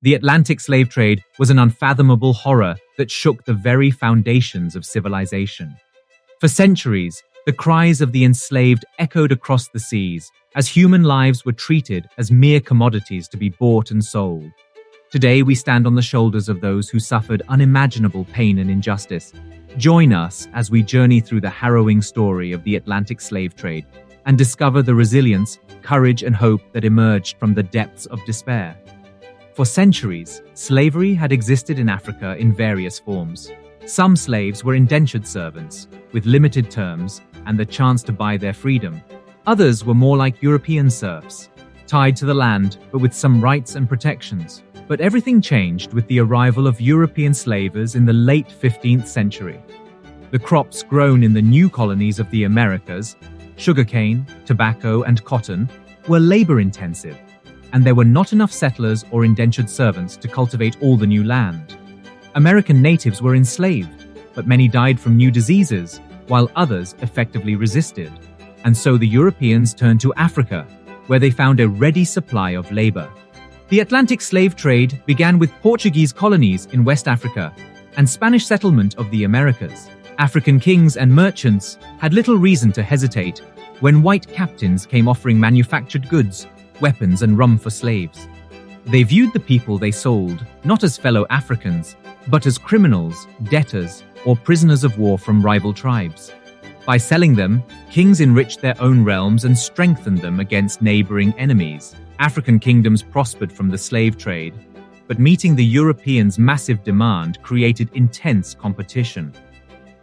The Atlantic slave trade was an unfathomable horror that shook the very foundations of civilization. For centuries, the cries of the enslaved echoed across the seas as human lives were treated as mere commodities to be bought and sold. Today, we stand on the shoulders of those who suffered unimaginable pain and injustice. Join us as we journey through the harrowing story of the Atlantic slave trade and discover the resilience, courage, and hope that emerged from the depths of despair. For centuries, slavery had existed in Africa in various forms. Some slaves were indentured servants, with limited terms and the chance to buy their freedom. Others were more like European serfs, tied to the land but with some rights and protections. But everything changed with the arrival of European slavers in the late 15th century. The crops grown in the new colonies of the Americas, sugarcane, tobacco, and cotton, were labor-intensive, and there were not enough settlers or indentured servants to cultivate all the new land. American natives were enslaved, but many died from new diseases, while others effectively resisted. And so the Europeans turned to Africa, where they found a ready supply of labor. The Atlantic slave trade began with Portuguese colonies in West Africa and Spanish settlement of the Americas. African kings and merchants had little reason to hesitate when white captains came offering manufactured goods, weapons, and rum for slaves. They viewed the people they sold not as fellow Africans, but as criminals, debtors, or prisoners of war from rival tribes. By selling them, kings enriched their own realms and strengthened them against neighboring enemies. African kingdoms prospered from the slave trade, but meeting the Europeans' massive demand created intense competition.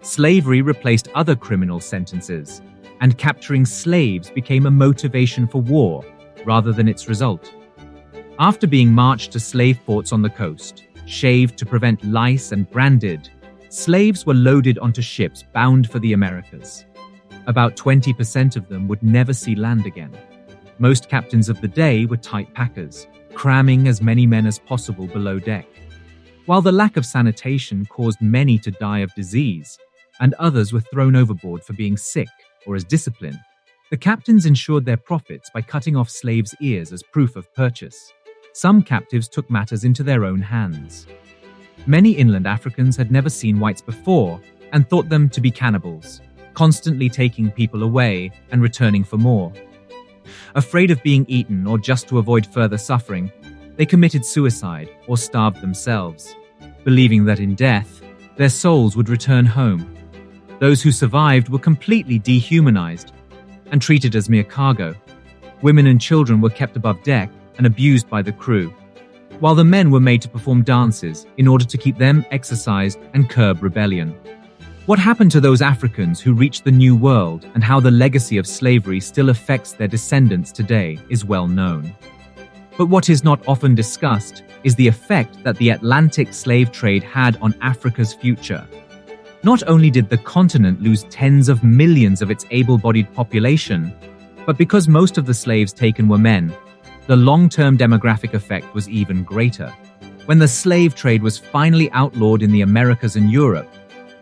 Slavery replaced other criminal sentences, and capturing slaves became a motivation for war rather than its result. After being marched to slave ports on the coast, shaved to prevent lice and branded, slaves were loaded onto ships bound for the Americas. About 20% of them would never see land again. Most captains of the day were tight packers, cramming as many men as possible below deck. While the lack of sanitation caused many to die of disease, and others were thrown overboard for being sick or as discipline, the captains ensured their profits by cutting off slaves' ears as proof of purchase. Some captives took matters into their own hands. Many inland Africans had never seen whites before and thought them to be cannibals, constantly taking people away and returning for more. Afraid of being eaten or just to avoid further suffering, they committed suicide or starved themselves, believing that in death, their souls would return home. Those who survived were completely dehumanized and treated as mere cargo. Women and children were kept above deck and abused by the crew, while the men were made to perform dances in order to keep them exercised and curb rebellion. What happened to those Africans who reached the New World and how the legacy of slavery still affects their descendants today is well known. But what is not often discussed is the effect that the Atlantic slave trade had on Africa's future. Not only did the continent lose tens of millions of its able-bodied population, but because most of the slaves taken were men, the long-term demographic effect was even greater. When the slave trade was finally outlawed in the Americas and Europe,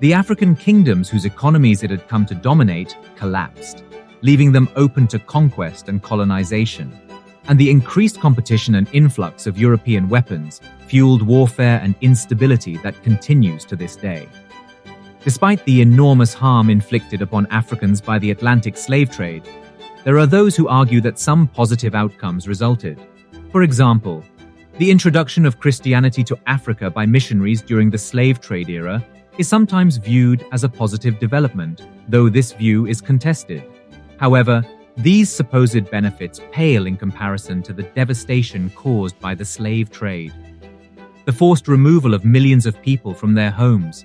the African kingdoms whose economies it had come to dominate collapsed, leaving them open to conquest and colonization. And the increased competition and influx of European weapons fueled warfare and instability that continues to this day. Despite the enormous harm inflicted upon Africans by the Atlantic slave trade, there are those who argue that some positive outcomes resulted. For example, the introduction of Christianity to Africa by missionaries during the slave trade era is sometimes viewed as a positive development, though this view is contested. However, these supposed benefits pale in comparison to the devastation caused by the slave trade. The forced removal of millions of people from their homes,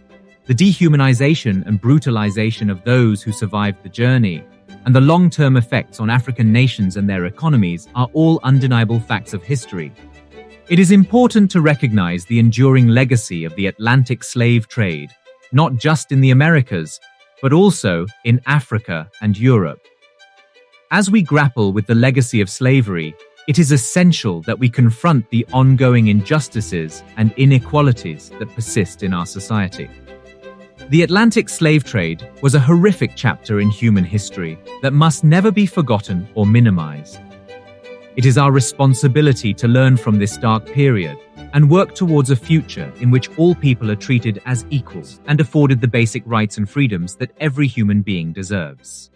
the dehumanization and brutalization of those who survived the journey, and the long-term effects on African nations and their economies are all undeniable facts of history. It is important to recognize the enduring legacy of the Atlantic slave trade, not just in the Americas, but also in Africa and Europe. As we grapple with the legacy of slavery, it is essential that we confront the ongoing injustices and inequalities that persist in our society. The Atlantic slave trade was a horrific chapter in human history that must never be forgotten or minimized. It is our responsibility to learn from this dark period and work towards a future in which all people are treated as equals and afforded the basic rights and freedoms that every human being deserves.